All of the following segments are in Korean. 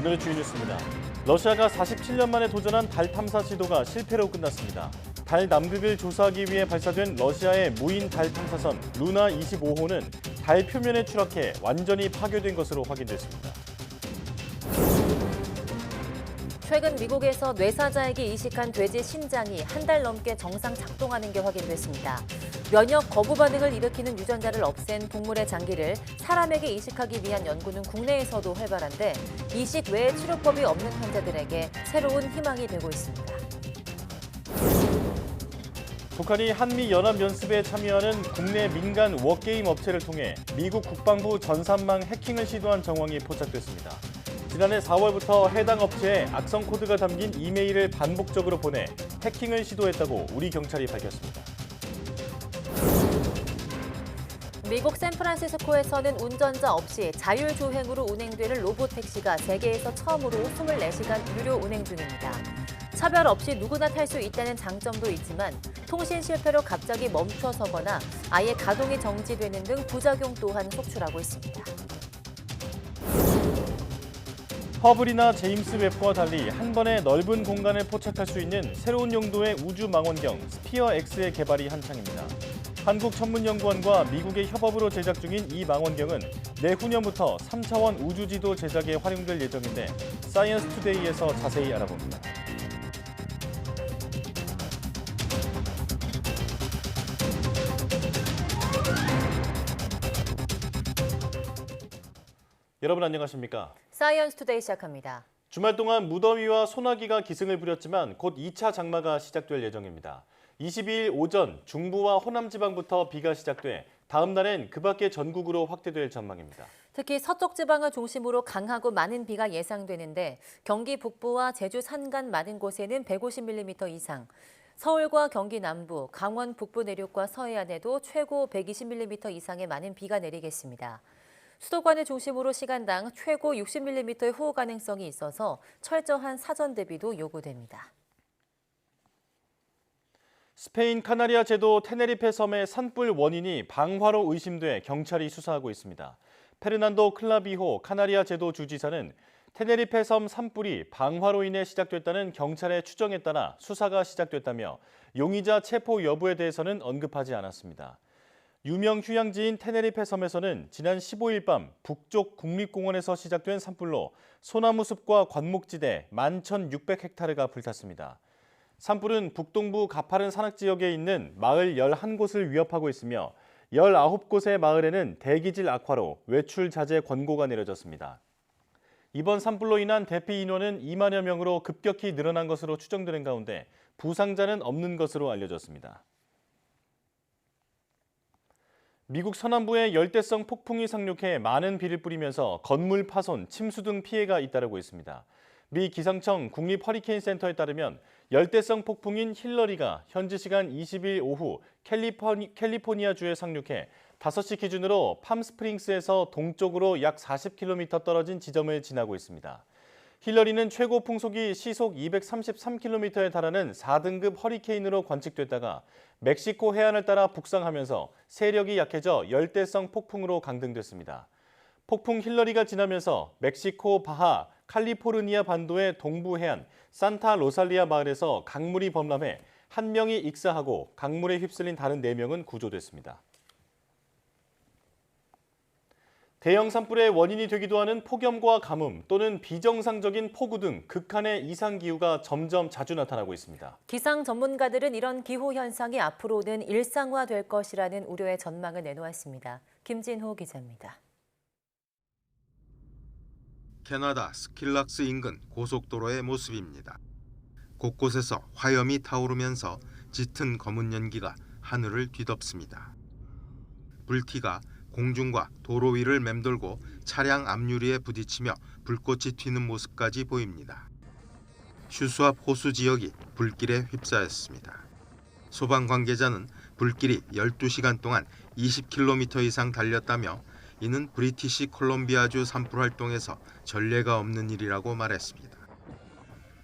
오늘의 주요 뉴스입니다. 러시아가 47년 만에 도전한 달 탐사 시도가 실패로 끝났습니다. 달 남극을 조사하기 위해 발사된 러시아의 무인 달 탐사선 루나 25호는 달 표면에 추락해 완전히 파괴된 것으로 확인됐습니다. 최근 미국에서 뇌사자에게 이식한 돼지 신장이 한 달 넘게 정상 작동하는 게 확인됐습니다. 면역 거부 반응을 일으키는 유전자를 없앤 동물의 장기를 사람에게 이식하기 위한 연구는 국내에서도 활발한데 이식 외에 치료법이 없는 환자들에게 새로운 희망이 되고 있습니다. 북한이 한미 연합 연습에 참여하는 국내 민간 워게임 업체를 통해 미국 국방부 전산망 해킹을 시도한 정황이 포착됐습니다. 지난해 4월부터 해당 업체에 악성 코드가 담긴 이메일을 반복적으로 보내 해킹을 시도했다고 우리 경찰이 밝혔습니다. 미국 샌프란시스코에서는 운전자 없이 자율주행으로 운행되는 로봇택시가 세계에서 처음으로 24시간 유료 운행 중입니다. 차별 없이 누구나 탈 수 있다는 장점도 있지만 통신 실패로 갑자기 멈춰서거나 아예 가동이 정지되는 등 부작용 또한 속출하고 있습니다. 허블이나 제임스 웹과 달리 한 번에 넓은 공간을 포착할 수 있는 새로운 용도의 우주 망원경 스피어 X의 개발이 한창입니다. 한국천문연구원과 미국의 협업으로 제작 중인 이 망원경은 내후년부터 3차원 우주지도 제작에 활용될 예정인데 사이언스 투데이에서 자세히 알아봅니다. 여러분 안녕하십니까? 사이언스 투데이 시작합니다. 주말 동안 무더위와 소나기가 기승을 부렸지만 곧 2차 장마가 시작될 예정입니다. 22일 오전 중부와 호남 지방부터 비가 시작돼 다음 날엔 그 밖의 전국으로 확대될 전망입니다. 특히 서쪽 지방을 중심으로 강하고 많은 비가 예상되는데 경기 북부와 제주 산간 많은 곳에는 150mm 이상, 서울과 경기 남부, 강원 북부 내륙과 서해안에도 최고 120mm 이상의 많은 비가 내리겠습니다. 수도권을 중심으로 시간당 최고 60mm의 호우 가능성이 있어서 철저한 사전 대비도 요구됩니다. 스페인 카나리아 제도 테네리페 섬의 산불 원인이 방화로 의심돼 경찰이 수사하고 있습니다. 페르난도 클라비호 카나리아 제도 주지사는 테네리페 섬 산불이 방화로 인해 시작됐다는 경찰의 추정에 따라 수사가 시작됐다며 용의자 체포 여부에 대해서는 언급하지 않았습니다. 유명 휴양지인 테네리페 섬에서는 지난 15일 밤 북쪽 국립공원에서 시작된 산불로 소나무 숲과 관목지대 11,600헥타르가 불탔습니다. 산불은 북동부 가파른 산악지역에 있는 마을 11곳을 위협하고 있으며 19곳의 마을에는 대기질 악화로 외출 자제 권고가 내려졌습니다. 이번 산불로 인한 대피 인원은 2만여 명으로 급격히 늘어난 것으로 추정되는 가운데 부상자는 없는 것으로 알려졌습니다. 미국 서남부에 열대성 폭풍이 상륙해 많은 비를 뿌리면서 건물 파손, 침수 등 피해가 잇따르고 있습니다. 미 기상청 국립허리케인센터에 따르면 열대성 폭풍인 힐러리가 현지 시간 20일 오후 캘리포니아주에 상륙해 5시 기준으로 팜스프링스에서 동쪽으로 약 40km 떨어진 지점을 지나고 있습니다. 힐러리는 최고 풍속이 시속 233km에 달하는 4등급 허리케인으로 관측됐다가 멕시코 해안을 따라 북상하면서 세력이 약해져 열대성 폭풍으로 강등됐습니다. 폭풍 힐러리가 지나면서 멕시코 바하 칼리포르니아 반도의 동부 해안 산타 로살리아 마을에서 강물이 범람해 1명이 익사하고 강물에 휩쓸린 다른 4명은 구조됐습니다. 대형 산불의 원인이 되기도 하는 폭염과 가뭄 또는 비정상적인 폭우 등 극한의 이상기후가 점점 자주 나타나고 있습니다. 기상 전문가들은 이런 기후 현상이 앞으로는 일상화될 것이라는 우려의 전망을 내놓았습니다. 김진호 기자입니다. 캐나다 스킬락스 인근 고속도로의 모습입니다. 곳곳에서 화염이 타오르면서 짙은 검은 연기가 하늘을 뒤덮습니다. 불티가 공중과 도로 위를 맴돌고 차량 앞유리에 부딪히며 불꽃이 튀는 모습까지 보입니다. 슈스 앞 호수 지역이 불길에 휩싸였습니다. 소방 관계자는 불길이 12시간 동안 20km 이상 달렸다며 이는 브리티시 콜롬비아주 산불 활동에서 전례가 없는 일이라고 말했습니다.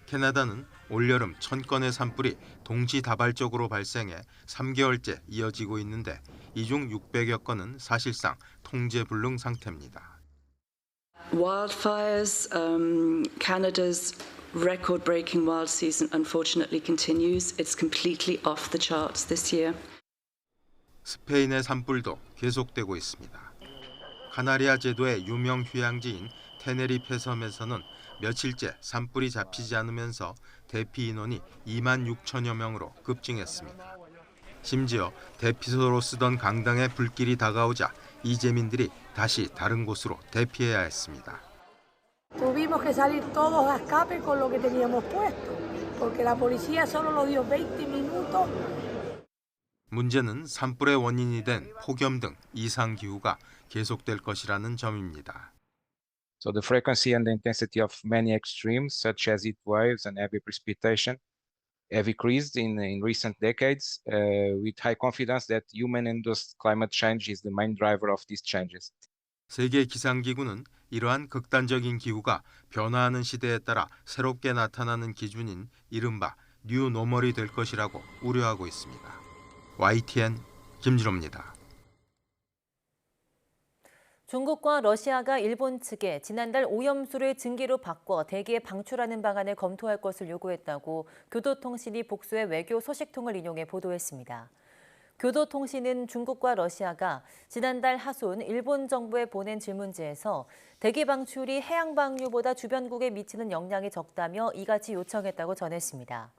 캐나다는 올여름 1000건의 산불이 동시다발적으로 발생해 3개월째 이어지고 있는데 이 중 600여 건은 사실상 통제 불능 상태입니다. Wildfires, Canada's record-breaking wild season unfortunately continues. It's completely off the charts this year. 스페인의 산불도 계속되고 있습니다. 카나리아 제도의 유명 휴양지인 테네리페 섬에서는 며칠째 산불이 잡히지 않으면서 대피 인원이 2만 6천여 명으로 급증했습니다. 심지어 대피소로 쓰던 강당에 불길이 다가오자 이재민들이 다시 다른 곳으로 대피해야 했습니다. Tuvimos que salir todos a escape con lo que teníamos puesto, porque la policía solo nos dio 20 minutos. 문제는 산불의 원인이 된 폭염 등 이상 기후가 계속될 것이라는 점입니다. So the frequency and the intensity of many extremes, such as heat waves and heavy precipitation, have increased in recent decades, with high confidence that human-induced climate change is the main driver of these changes. 세계 기상기구는 이러한 극단적인 기후가 변화하는 시대에 따라 새롭게 나타나는 기준인 이른바 뉴 노멀이 될 것이라고 우려하고 있습니다. YTN 김진호입니다. 중국과 러시아가 일본 측에 지난달 오염수를 증기로 바꿔 대기에 방출하는 방안을 검토할 것을 요구했다고 교도통신이 복수의 외교 소식통을 인용해 보도했습니다. 교도통신은 중국과 러시아가 지난달 하순 일본 정부에 보낸 질문지에서 대기 방출이 해양 방류보다 주변국에 미치는 영향이 적다며 이같이 요청했다고 전했습니다.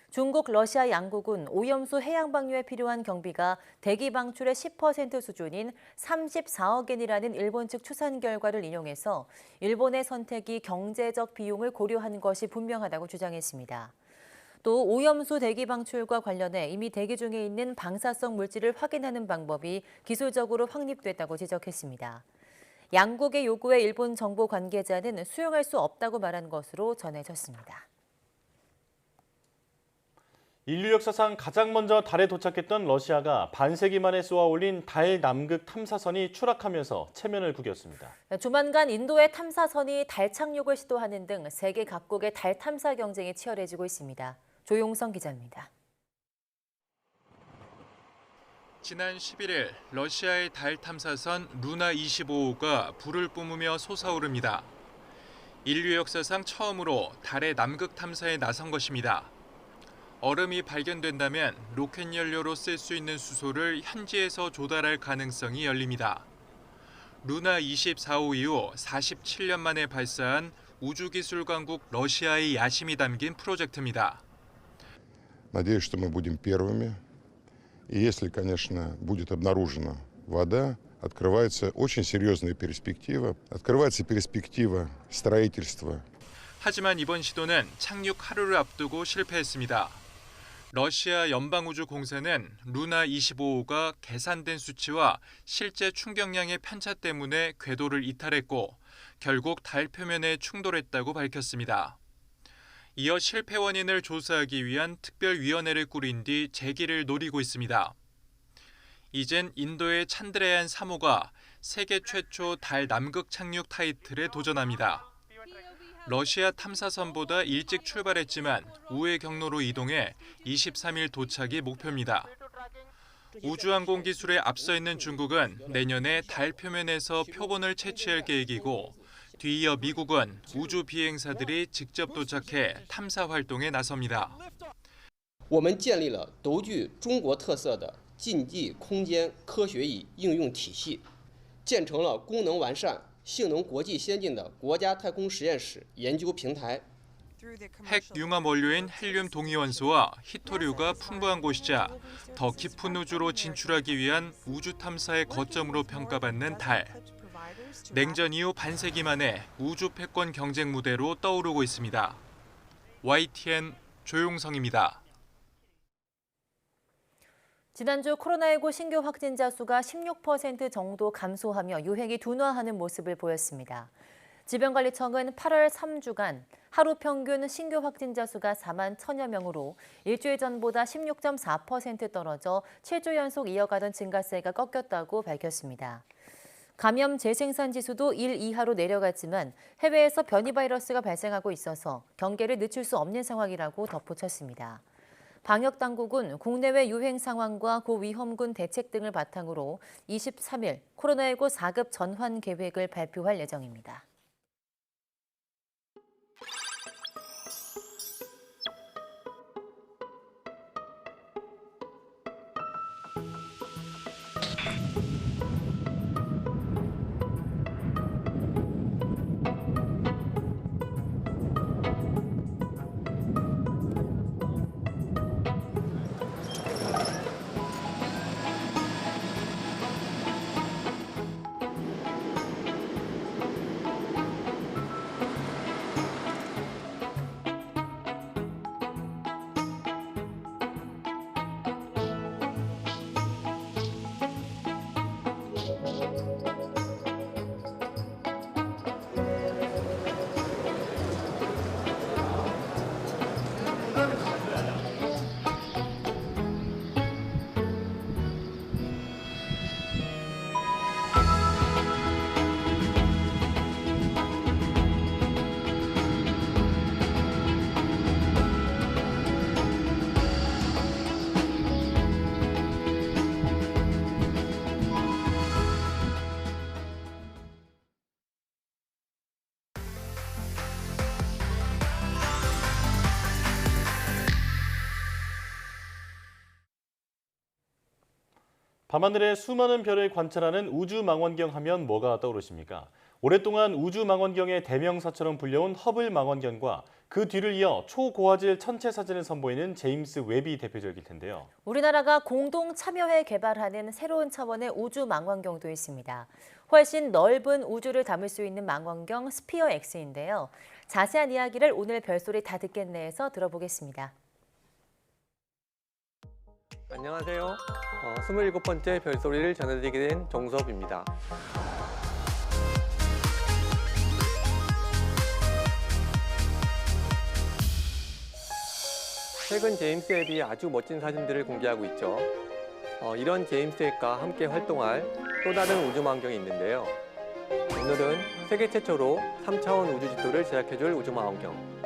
중국, 러시아 양국은 오염수 해양 방류에 필요한 경비가 대기 방출의 10% 수준인 34억 엔이라는 일본 측 추산 결과를 인용해서 일본의 선택이 경제적 비용을 고려한 것이 분명하다고 주장했습니다. 또 오염수 대기 방출과 관련해 이미 대기 중에 있는 방사성 물질을 확인하는 방법이 기술적으로 확립됐다고 지적했습니다. 양국의 요구에 일본 정보 관계자는 수용할 수 없다고 말한 것으로 전해졌습니다. 인류 역사상 가장 먼저 달에 도착했던 러시아가 반세기 만에 쏘아 올린 달 남극 탐사선이 추락하면서 체면을 구겼습니다. 조만간 인도의 탐사선이 달 착륙을 시도하는 등 세계 각국의 달 탐사 경쟁이 치열해지고 있습니다. 조용성 기자입니다. 지난 11일 러시아의 달 탐사선 루나 25호가 불을 뿜으며 솟아오릅니다. 인류 역사상 처음으로 달의 남극 탐사에 나선 것입니다. 얼음이 발견된다면 로켓 연료로 쓸 수 있는 수소를 현지에서 조달할 가능성이 열립니다. 루나 24호 이후 47년 만에 발사한 우주기술 강국 러시아의 야심이 담긴 프로젝트입니다. Надеюсь, что мы будем первыми. И если, конечно, будет обнаружена вода, открывается очень серьезная перспектива. Открывается перспектива строительства. 하지만 이번 시도는 착륙 하루를 앞두고 실패했습니다. 러시아 연방우주공사는 루나 25호가 계산된 수치와 실제 충격량의 편차 때문에 궤도를 이탈했고 결국 달 표면에 충돌했다고 밝혔습니다. 이어 실패 원인을 조사하기 위한 특별위원회를 꾸린 뒤 재기를 노리고 있습니다. 이젠 인도의 찬드레안 3호가 세계 최초 달 남극 착륙 타이틀에 도전합니다. 러시아 탐사선보다 일찍 출발했지만 우회 경로로 이동해 23일 도착이 목표입니다. 우주항공 기술에 앞서 있는 중국은 내년에 달 표면에서 표본을 채취할 계획이고 뒤이어 미국은 우주 비행사들이 직접 도착해 탐사 활동에 나섭니다. 我们建立了独具中国特色的近地空间科学与应用体系，建成了功能完善、性能国际先进的国家太空实验室研究平台。 핵 융합 원료인 헬륨 동위원소와 히토류가 풍부한 곳이자 더 깊은 우주로 진출하기 위한 우주 탐사의 거점으로 평가받는 달. 냉전 이후 반세기 만에 우주 패권 경쟁 무대로 떠오르고 있습니다. YTN 조용성입니다. 지난주 코로나19 신규 확진자 수가 16% 정도 감소하며 유행이 둔화하는 모습을 보였습니다. 질병관리청은 8월 3주간 하루 평균 신규 확진자 수가 4만 1천여 명으로 일주일 전보다 16.4% 떨어져 7주 연속 이어가던 증가세가 꺾였다고 밝혔습니다. 감염 재생산 지수도 1 이하로 내려갔지만 해외에서 변이 바이러스가 발생하고 있어서 경계를 늦출 수 없는 상황이라고 덧붙였습니다. 방역당국은 국내외 유행 상황과 고위험군 대책 등을 바탕으로 23일 코로나19 4급 전환 계획을 발표할 예정입니다. 밤하늘의 수많은 별을 관찰하는 우주망원경 하면 뭐가 떠오르십니까? 오랫동안 우주망원경의 대명사처럼 불려온 허블 망원경과 그 뒤를 이어 초고화질 천체 사진을 선보이는 제임스 웹이 대표적일 텐데요. 우리나라가 공동 참여해 개발하는 새로운 차원의 우주망원경도 있습니다. 훨씬 넓은 우주를 담을 수 있는 망원경 스피어 X인데요. 자세한 이야기를 오늘 별소리 다 듣겠네에서 들어보겠습니다. 안녕하세요. 27번째 별소리를 전해드리게 된 정수업입니다. 최근 제임스 웹이 아주 멋진 사진들을 공개하고 있죠. 이런 제임스 웹과 함께 활동할 또 다른 우주망원경이 있는데요. 오늘은 세계 최초로 3차원 우주지도를 제작해줄 우주망원경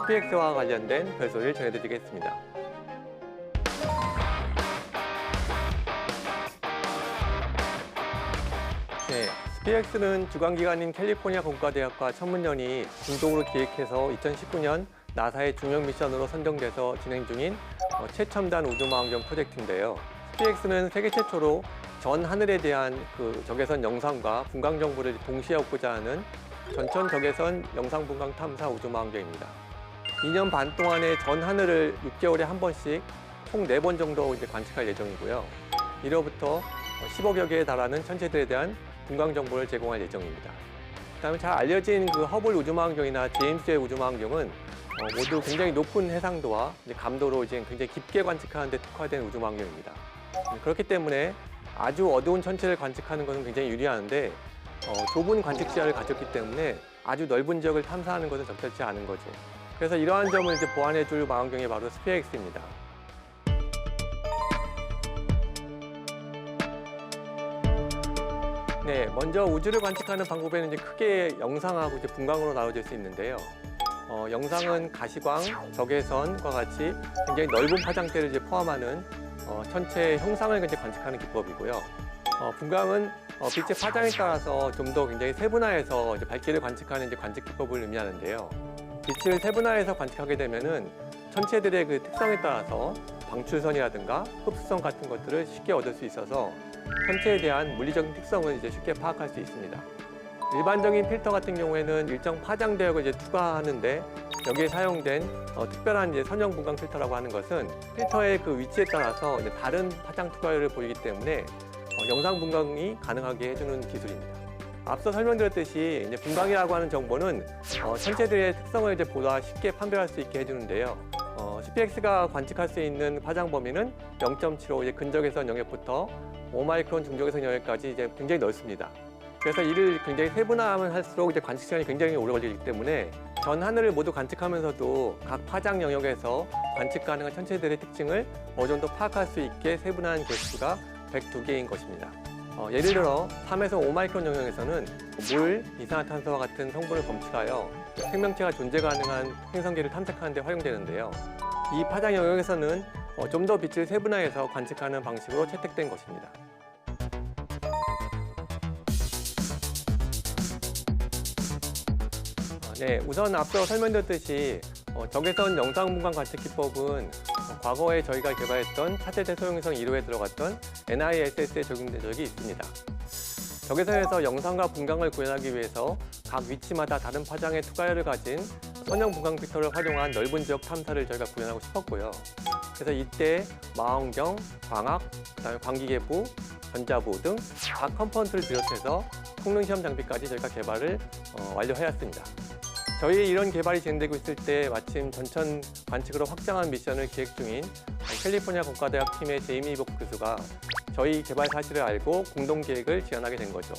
SPX와 관련된 별소리를 전해드리겠습니다. 네, SPX는 주관기관인 캘리포니아 공과대학과 천문연이 공동으로 기획해서 2019년 나사의 중형 미션으로 선정돼서 진행 중인 최첨단 우주망원경 프로젝트인데요. SPX는 세계 최초로 전 하늘에 대한 적외선 영상과 분광 정보를 동시에 얻고자 하는 전천 적외선 영상 분광 탐사 우주망원경입니다. 2년 반 동안에 전 하늘을 6개월에 한 번씩 총 4번 정도 관측할 예정이고요. 이로부터 10억여 개에 달하는 천체들에 대한 분광 정보를 제공할 예정입니다. 그다음에 잘 알려진 허블 우주망원경이나 제임스 웹 우주망원경은 모두 굉장히 높은 해상도와 감도로 굉장히 깊게 관측하는 데 특화된 우주망원경입니다. 그렇기 때문에 아주 어두운 천체를 관측하는 것은 굉장히 유리하는데 좁은 관측 시야를 가졌기 때문에 아주 넓은 지역을 탐사하는 것은 적절치 않은 거죠. 그래서 이러한 점을 보완해줄 망원경이 바로 스피어X입니다. 네, 먼저 우주를 관측하는 방법에는 크게 영상하고 분광으로 나눠질 수 있는데요. 영상은 가시광, 적외선과 같이 굉장히 넓은 파장대를 포함하는 천체의 형상을 관측하는 기법이고요. 분광은 빛의 파장에 따라서 좀 더 굉장히 세분화해서 밝기를 관측하는 관측 기법을 의미하는데요. 빛을 세분화해서 관측하게 되면은 천체들의 특성에 따라서 방출선이라든가 흡수성 같은 것들을 쉽게 얻을 수 있어서 천체에 대한 물리적인 특성을 쉽게 파악할 수 있습니다. 일반적인 필터 같은 경우에는 일정 파장 대역을 투과하는데 여기에 사용된 특별한 선형 분광 필터라고 하는 것은 필터의 위치에 따라서 다른 파장 투과율을 보이기 때문에 영상 분광이 가능하게 해주는 기술입니다. 앞서 설명드렸듯이 분광이라고 하는 정보는 천체들의 특성을 보다 쉽게 판별할 수 있게 해주는데요. SPX가 관측할 수 있는 파장 범위는 0.75 근적외선 영역부터 5마이크론 중적외선 영역까지 굉장히 넓습니다. 그래서 이를 굉장히 세분화하면 할수록 관측 시간이 굉장히 오래 걸리기 때문에 전 하늘을 모두 관측하면서도 각 파장 영역에서 관측 가능한 천체들의 특징을 어느 정도 파악할 수 있게 세분화한 개수가 102개인 것입니다. 예를 들어 3에서 5마이크론 영역에서는 물, 이산화탄소와 같은 성분을 검출하여 생명체가 존재 가능한 행성계를 탐색하는 데 활용되는데요. 이 파장 영역에서는 좀 더 빛을 세분화해서 관측하는 방식으로 채택된 것입니다. 네, 우선 앞서 설명드렸듯이 적외선 영상 분광 관측 기법은 과거에 저희가 개발했던 차세대 소형위성 1호에 들어갔던 NISS에 적용된 적이 있습니다. 적외선에서 영상과 분광을 구현하기 위해서 각 위치마다 다른 파장의 투과율을 가진 선형 분광 필터를 활용한 넓은 지역 탐사를 저희가 구현하고 싶었고요. 그래서 이때 망원경, 광학, 그다음에 광기계부, 전자부 등 각 컴포넌트를 비롯해서 성능 시험 장비까지 저희가 개발을 완료하였습니다. 저희 이런 개발이 진행되고 있을 때 마침 전천 관측으로 확장한 미션을 기획 중인 캘리포니아 공과대학 팀의 제이미 복 교수가 저희 개발 사실을 알고 공동 계획을 지원하게 된 거죠.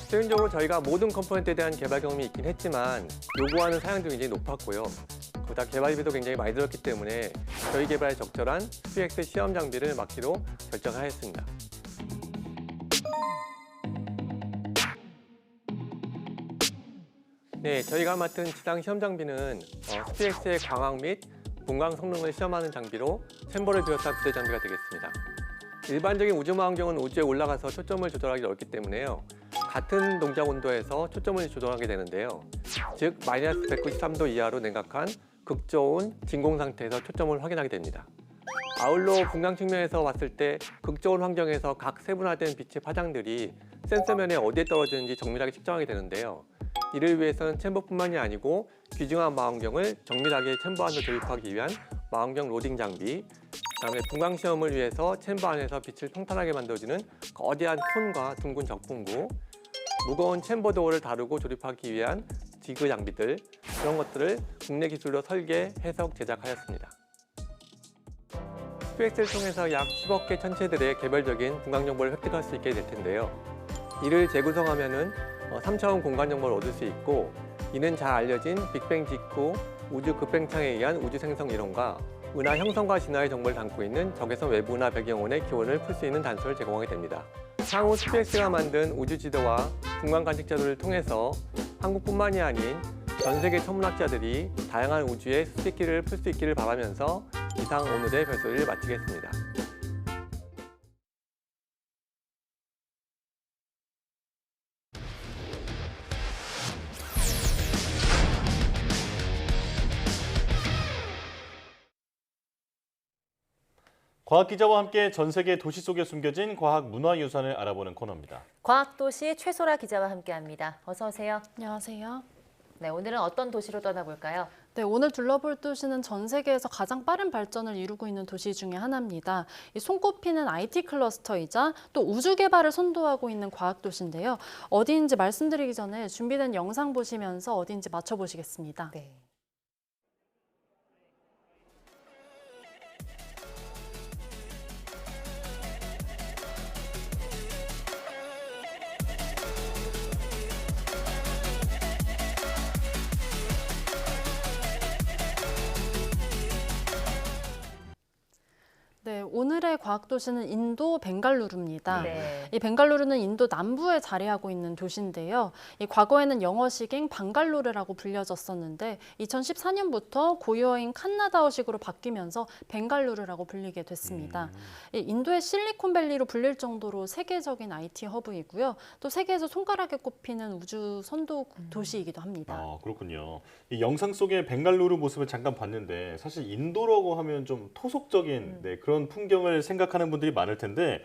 최종적으로 저희가 모든 컴포넌트에 대한 개발 경험이 있긴 했지만 요구하는 사양도 굉장히 높았고요. 그보다 개발비도 굉장히 많이 들었기 때문에 저희 개발에 적절한 SPX 시험 장비를 맡기로 결정하였습니다. 네, 저희가 맡은 지상 시험 장비는 SPX의 광학 및 분광 성능을 시험하는 장비로 챔버를 비롯한 부대 장비가 되겠습니다. 일반적인 우주망원경은 우주에 올라가서 초점을 조절하기 어렵기 때문에요. 같은 동작 온도에서 초점을 조절하게 되는데요. 즉 마이너스 193도 이하로 냉각한 극저온 진공 상태에서 초점을 확인하게 됩니다. 아울러 분광 측면에서 봤을 때 극저온 환경에서 각 세분화된 빛의 파장들이 센서면에 어디에 떨어지는지 정밀하게 측정하게 되는데요. 이를 위해서는 챔버뿐만이 아니고 귀중한 망원경을 정밀하게 챔버 안으로 조립하기 위한 망원경 로딩 장비, 그다음에 분광 시험을 위해서 챔버 안에서 빛을 평탄하게 만들어주는 거대한 콘과 둥근 적분구, 무거운 챔버 도어를 다루고 조립하기 위한 지그 장비들, 그런 것들을 국내 기술로 설계, 해석, 제작하였습니다. 스펙스를 통해서 약 10억 개 천체들의 개별적인 분광 정보를 획득할 수 있게 될 텐데요. 이를 재구성하면은 3차원 공간 정보를 얻을 수 있고, 이는 잘 알려진 빅뱅 직후 우주 급팽창에 의한 우주 생성 이론과 은하 형성과 진화의 정보를 담고 있는 적외선 외부 은하 배경원의 기원을 풀 수 있는 단서를 제공하게 됩니다. 향후 스페이스가 만든 우주 지도와 분광 관측 자료를 통해서 한국뿐만이 아닌 전 세계 천문학자들이 다양한 우주의 수수께끼를 풀 수 있기를 바라면서 이상 오늘의 별소리를 마치겠습니다. 과학기자와 함께 전 세계 도시 속에 숨겨진 과학 문화유산을 알아보는 코너입니다. 과학도시 최소라 기자와 함께합니다. 어서 오세요. 안녕하세요. 네, 오늘은 어떤 도시로 떠나볼까요? 네, 오늘 둘러볼 도시는 전 세계에서 가장 빠른 발전을 이루고 있는 도시 중에 하나입니다. 이 손꼽히는 IT 클러스터이자 또 우주 개발을 선도하고 있는 과학 도시인데요. 어디인지 말씀드리기 전에 준비된 영상 보시면서 어디인지 맞춰보시겠습니다. 네. 네, 오늘의 과학도시는 인도 벵갈루루입니다. 네. 이 벵갈루루는 인도 남부에 자리하고 있는 도시인데요. 이 과거에는 영어식인 방갈루르라고 불려졌었는데 2014년부터 고유어인 칸나다어식으로 바뀌면서 벵갈루르라고 불리게 됐습니다. 이 인도의 실리콘밸리로 불릴 정도로 세계적인 IT 허브이고요. 또 세계에서 손가락에 꼽히는 우주 선도 도시이기도 합니다. 아, 그렇군요. 이 영상 속의 벵갈루루 모습을 잠깐 봤는데 사실 인도라고 하면 좀 토속적인 그런 풍경을 생각하는 분들이 많을 텐데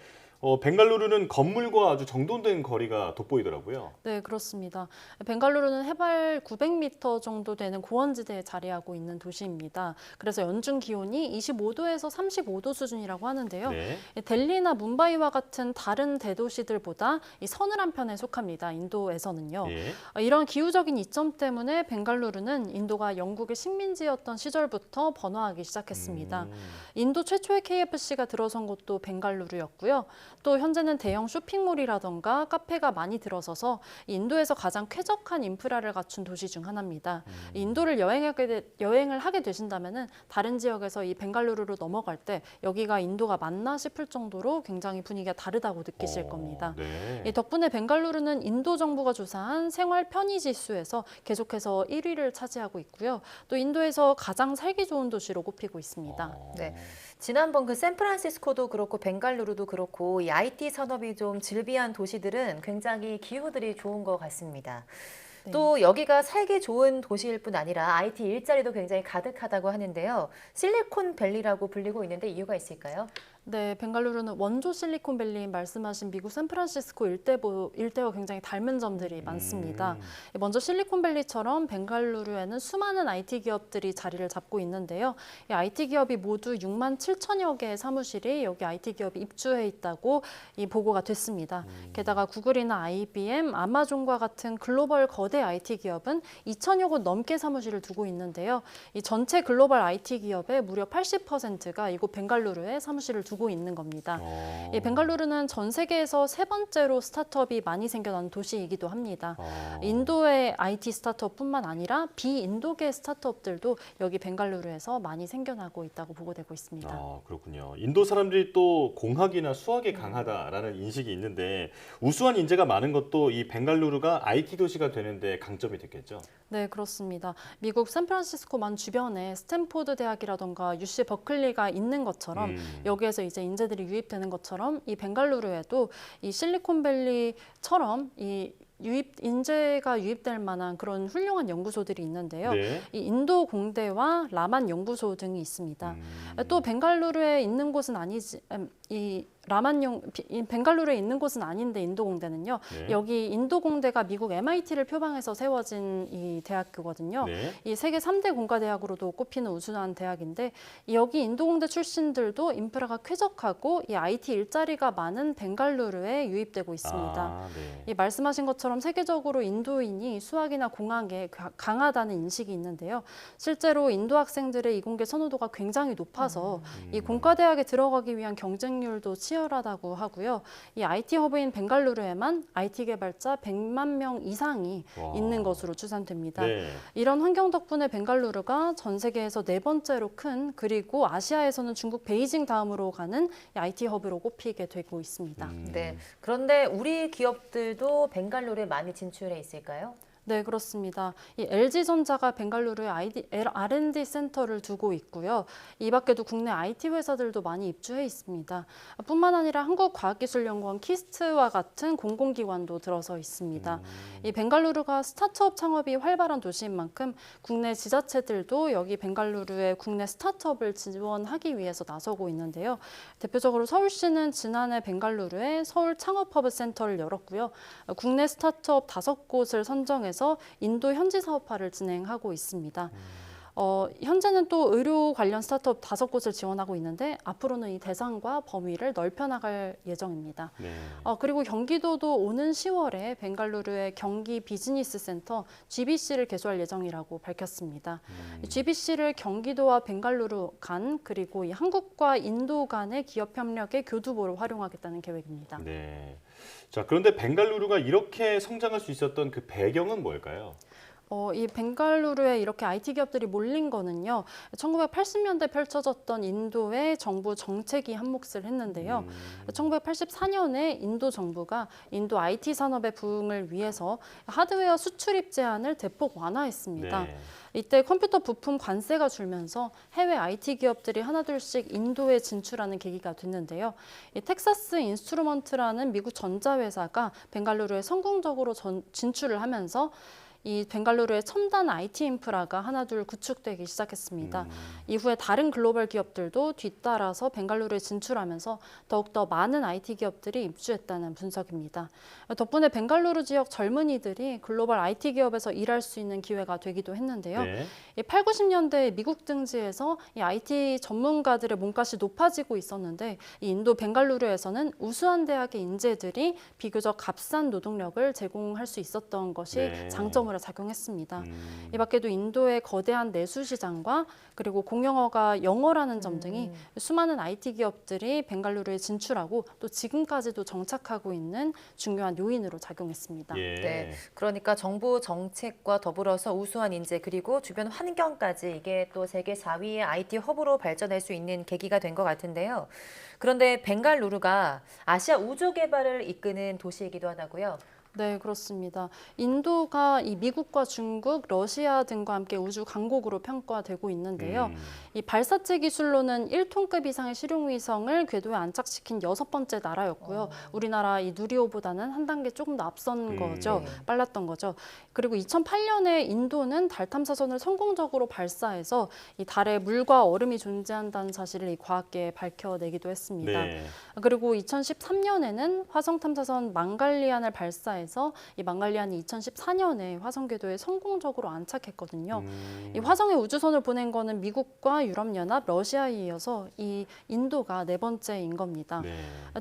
벵갈루루는 건물과 아주 정돈된 거리가 돋보이더라고요. 네, 그렇습니다. 벵갈루루는 해발 900m 정도 되는 고원지대에 자리하고 있는 도시입니다. 그래서 연중 기온이 25도에서 35도 수준이라고 하는데요. 네. 델리나 뭄바이와 같은 다른 대도시들보다 이 서늘한 편에 속합니다. 인도에서는요. 예. 이런 기후적인 이점 때문에 벵갈루루는 인도가 영국의 식민지였던 시절부터 번화하기 시작했습니다. 인도 최초의 KFC가 들어선 곳도 벵갈루루였고요. 또 현재는 대형 쇼핑몰이라던가 카페가 많이 들어서서 인도에서 가장 쾌적한 인프라를 갖춘 도시 중 하나입니다. 인도를 여행을 하게 되신다면 다른 지역에서 이 벵갈루루로 넘어갈 때 여기가 인도가 맞나 싶을 정도로 굉장히 분위기가 다르다고 느끼실 겁니다. 네. 이 덕분에 벵갈루루는 인도 정부가 조사한 생활 편의 지수에서 계속해서 1위를 차지하고 있고요. 또 인도에서 가장 살기 좋은 도시로 꼽히고 있습니다. 네. 지난번 그 샌프란시스코도 그렇고 벵갈루루도 그렇고 이 IT 산업이 좀 즐비한 도시들은 굉장히 기후들이 좋은 것 같습니다. 네. 또 여기가 살기 좋은 도시일 뿐 아니라 IT 일자리도 굉장히 가득하다고 하는데요. 실리콘밸리라고 불리고 있는데 이유가 있을까요? 네, 벵갈루루는 원조 실리콘밸리인 말씀하신 미국 샌프란시스코 일대와 굉장히 닮은 점들이 많습니다. 먼저 실리콘밸리처럼 벵갈루루에는 수많은 IT 기업들이 자리를 잡고 있는데요. 이 IT 기업이 모두 6만 7천여 개의 사무실이 여기 IT 기업이 입주해 있다고 이 보고가 됐습니다. 게다가 구글이나 IBM, 아마존과 같은 글로벌 거대 IT 기업은 2천여 곳 넘게 사무실을 두고 있는데요. 이 전체 글로벌 IT 기업의 무려 80%가 이곳 벵갈루루에 사무실을 두고 있는 겁니다. 이 벵갈루루는 전 세계에서 세 번째로 스타트업이 많이 생겨난 도시이기도 합니다. 인도의 IT 스타트업뿐만 아니라 비인도계 스타트업들도 여기 벵갈루루에서 많이 생겨나고 있다고 보고되고 있습니다. 아, 그렇군요. 인도 사람들이 또 공학이나 수학에 강하다라는 인식이 있는데 우수한 인재가 많은 것도 이 벵갈루루가 IT 도시가 되는데 강점이 됐겠죠? 네, 그렇습니다. 미국 샌프란시스코만 주변에 스탠포드 대학이라던가 UC 버클리가 있는 것처럼 여기에서 이제 인재들이 유입되는 것처럼 이 벵갈루루에도 이 실리콘밸리처럼 이 인재가 유입될 만한 그런 훌륭한 연구소들이 있는데요. 네. 이 인도 공대와 라만 연구소 등이 있습니다. 또 벵갈루루에 있는 곳은 아니지, 벵갈루루에 있는 곳은 아닌데 인도 공대는요. 네. 여기 인도 공대가 미국 MIT를 표방해서 세워진 이 대학교거든요. 네. 이 세계 3대 공과대학으로도 꼽히는 우수한 대학인데 여기 인도 공대 출신들도 인프라가 쾌적하고 이 IT 일자리가 많은 벵갈루루에 유입되고 있습니다. 네. 이 말씀하신 것처럼 세계적으로 인도인이 수학이나 공학에 강하다는 인식이 있는데요. 실제로 인도 학생들의 이공계 선호도가 굉장히 높아서 이 공과대학에 들어가기 위한 경쟁률도 치열하다고 하고요. 이 IT 허브인 벵갈루루에만 IT 개발자 100만 명 이상이 와. 있는 것으로 추산됩니다. 네. 이런 환경 덕분에 벵갈루루가 전 세계에서 4번째로 큰 그리고 아시아에서는 중국 베이징 다음으로 가는 IT 허브로 꼽히게 되고 있습니다. 네. 그런데 우리 기업들도 벵갈루루에 많이 진출해 있을까요? 네, 그렇습니다. 이 LG전자가 벵갈루루에 R&D 센터를 두고 있고요. 이 밖에도 국내 IT 회사들도 많이 입주해 있습니다. 뿐만 아니라 한국과학기술연구원 키스트와 같은 공공기관도 들어서 있습니다. 이 벵갈루루가 스타트업 창업이 활발한 도시인 만큼 국내 지자체들도 여기 벵갈루루에 국내 스타트업을 지원하기 위해서 나서고 있는데요. 대표적으로 서울시는 지난해 벵갈루루에 서울 창업허브 센터를 열었고요. 국내 스타트업 5곳을 선정해서 인도 현지 사업화를 진행하고 있습니다. 현재는 또 의료 관련 스타트업 5곳을 지원하고 있는데 앞으로는 이 대상과 범위를 넓혀나갈 예정입니다. 네. 그리고 경기도도 오는 10월에 벵갈루루의 경기 비즈니스 센터 GBC를 개소할 예정이라고 밝혔습니다. GBC를 경기도와 벵갈루루 간 그리고 이 한국과 인도 간의 기업 협력의 교두보로 활용하겠다는 계획입니다. 네. 자, 그런데 벵갈루루가 이렇게 성장할 수 있었던 그 배경은 뭘까요? 이 벵갈루루에 이렇게 IT 기업들이 몰린 거는요. 1980년대 펼쳐졌던 인도의 정부 정책이 한몫을 했는데요. 1984년에 인도 정부가 인도 IT 산업의 부흥을 위해서 하드웨어 수출입 제한을 대폭 완화했습니다. 네. 이때 컴퓨터 부품 관세가 줄면서 해외 IT 기업들이 하나둘씩 인도에 진출하는 계기가 됐는데요. 이 텍사스 인스트루먼트라는 미국 전자회사가 벵갈루루에 성공적으로 진출을 하면서 이 벵갈루루의 첨단 IT 인프라가 하나둘 구축되기 시작했습니다. 이후에 다른 글로벌 기업들도 뒤따라서 벵갈루루에 진출하면서 더욱더 많은 IT 기업들이 입주했다는 분석입니다. 덕분에 벵갈루루 지역 젊은이들이 글로벌 IT 기업에서 일할 수 있는 기회가 되기도 했는데요. 네. 8, 90년대 미국 등지에서 이 IT 전문가들의 몸값이 높아지고 있었는데 이 인도 벵갈루루에서는 우수한 대학의 인재들이 비교적 값싼 노동력을 제공할 수 있었던 것이 네. 장점으로 작용했습니다. 이 밖에도 인도의 거대한 내수 시장과 그리고 공용어가 영어라는 점 등이 수많은 IT 기업들이 벵갈루루에 진출하고 또 지금까지도 정착하고 있는 중요한 요인으로 작용했습니다. 예. 네, 그러니까 정부 정책과 더불어서 우수한 인재 그리고 주변 환경까지 이게 또 세계 4위의 IT 허브로 발전할 수 있는 계기가 된 것 같은데요. 그런데 벵갈루루가 아시아 우주 개발을 이끄는 도시이기도 하다고요. 네, 그렇습니다. 인도가 이 미국과 중국, 러시아 등과 함께 우주 강국으로 평가되고 있는데요. 이 발사체 기술로는 1톤급 이상의 실용위성을 궤도에 안착시킨 6번째 나라였고요. 우리나라 이 누리호보다는 한 단계 조금 더 앞선 거죠. 빨랐던 거죠. 그리고 2008년에 인도는 달 탐사선을 성공적으로 발사해서 이 달에 물과 얼음이 존재한다는 사실을 이 과학계에 밝혀내기도 했습니다. 네. 그리고 2013년에는 화성 탐사선 망갈리안을 발사해서 이 망갈리안이 2014년에 화성 궤도에 성공적으로 안착했거든요. 이 화성에 우주선을 보낸 거는 미국과 유럽연합, 러시아에 이어서 이 인도가 4번째인 겁니다. 네.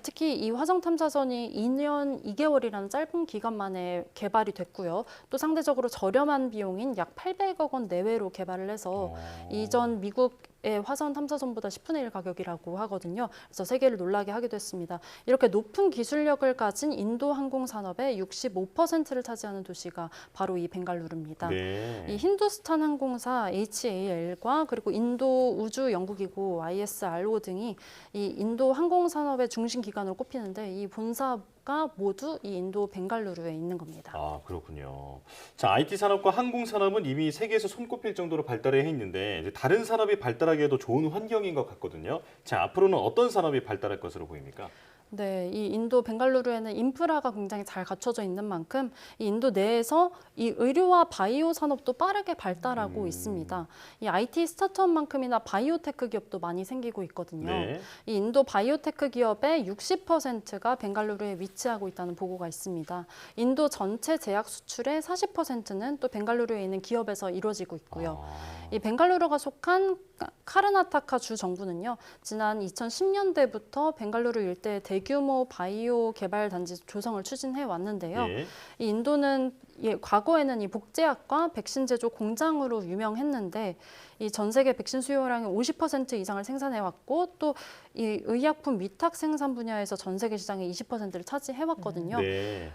특히 이 화성 탐사선이 2년 2개월이라는 짧은 기간 만에 개발이 됐고요. 또 상대적으로 저렴한 비용인 약 800억 원 내외로 개발을 해서 이전 미국의 화성 탐사선보다 10분의 1 가격이라고 하거든요. 그래서 세계를 놀라게 하기도 했습니다. 이렇게 높은 기술력을 가진 인도 항공 산업의 65%를 차지하는 도시가 바로 이 벵갈루루입니다. 네. 이 힌두스탄 항공사 HAL과 그리고 인도 우주 연구기구 ISRO 등이 이 인도 항공 산업의 중심 기관으로 꼽히는데 이 본사가 모두 이 인도 벵갈루루에 있는 겁니다. 아, 그렇군요. 자, IT 산업과 항공 산업은 이미 세계에서 손꼽힐 정도로 발달해 있는데 이제 다른 산업이 발달하기에도 좋은 환경인 것 같거든요. 자, 앞으로는 어떤 산업이 발달할 것으로 보입니까? 네, 이 인도 벵갈루루에는 인프라가 굉장히 잘 갖춰져 있는 만큼 이 인도 내에서 이 의료와 바이오 산업도 빠르게 발달하고 있습니다. 이 IT 스타트업만큼이나 바이오테크 기업도 많이 생기고 있거든요. 네. 이 인도 바이오테크 기업의 60%가 벵갈루루에 위치하고 있다는 보고가 있습니다. 인도 전체 제약 수출의 40%는 또 벵갈루루에 있는 기업에서 이루어지고 있고요. 이 벵갈루루가 속한 카르나타카 주 정부는요, 지난 2010년대부터 벵갈루루 일대에 대규모 바이오 개발 단지 조성을 추진해 왔는데요. 예. 이 인도는 과거에는 이 복제약과 백신 제조 공장으로 유명했는데 이 전 세계 백신 수요량의 50% 이상을 생산해 왔고 또 이 의약품 위탁 생산 분야에서 전 세계 시장의 20%를 차지해 왔거든요. 네.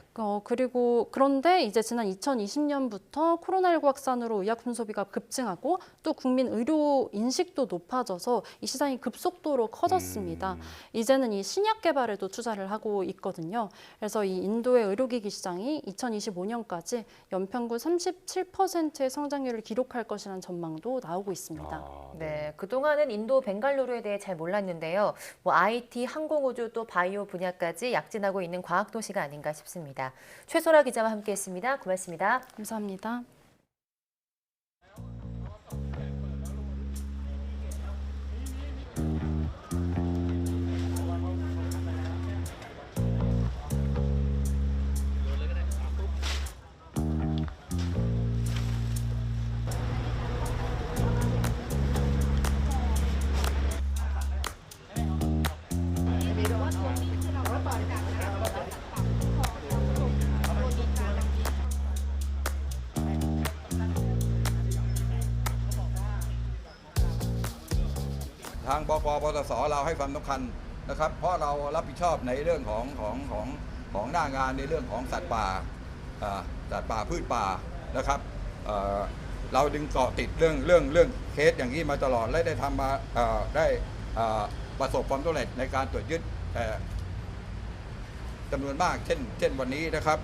그런데 이제 지난 2020년부터 코로나19 확산으로 의약품 소비가 급증하고 또 국민 의료 인식도 높아져서 이 시장이 급속도로 커졌습니다. 이제는 이 신약 개발에도 투자를 하고 있거든요. 그래서 이 인도의 의료기기 시장이 2025년까지 연평균 37%의 성장률을 기록할 것이라는 전망도 나오고 있습니다. 네, 그동안은 인도 벵갈루루에 대해 잘 몰랐는데요. IT, 항공우주 또 바이오 분야까지 약진하고 있는 과학도시가 아닌가 싶습니다. 최소라 기자와 함께했습니다. 고맙습니다. 감사합니다.ทางบก.ปตส.เราให้ความสำคัญนะครับเพราะเรารับผิดชอบในเรื่องของหน้างานในเรื่องของสัตว์ป่าพืชป่านะครับเราดึงเกาะติดเรื่องเคสอย่างนี้มาตลอดและได้ทำมาได้ประสบความสำเร็จในการตรวจยึดจำนวนมากเช่นวันนี้นะครับ